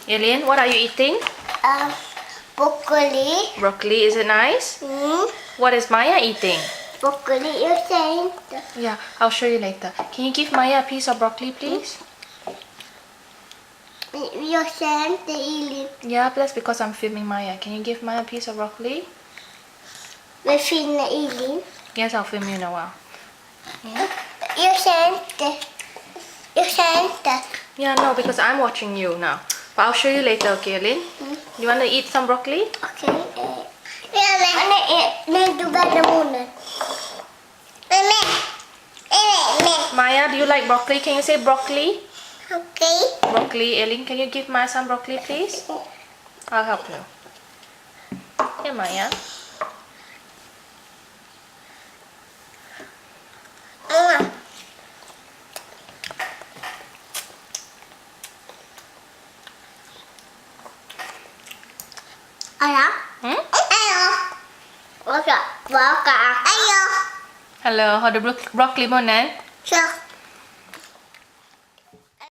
Elin, what are you eating? Broccoli. Broccoli, is it nice? What is Maya eating? Broccoli is saying. Yeah, I'll show you later. Can you give Maya a piece of broccoli, please? You're saying the Elin. Yeah, that's because I'm filming Maya. Can you give Maya a piece of broccoli? We're feeding the Elin. Yes, I'll film you in a while. You're saying the. You're saying the. Yeah, no, because I'm watching you now. But I'll show you later, okay, Elin? You want to eat some broccoli? Okay. Let's do better morning. Maya, do you like broccoli? Can you say broccoli? Okay. Broccoli. Elin, can you give Maya some broccoli, please? I'll help you. Here, Maya. Hello. Hello. Hello, har du broccoli i munnen? Så.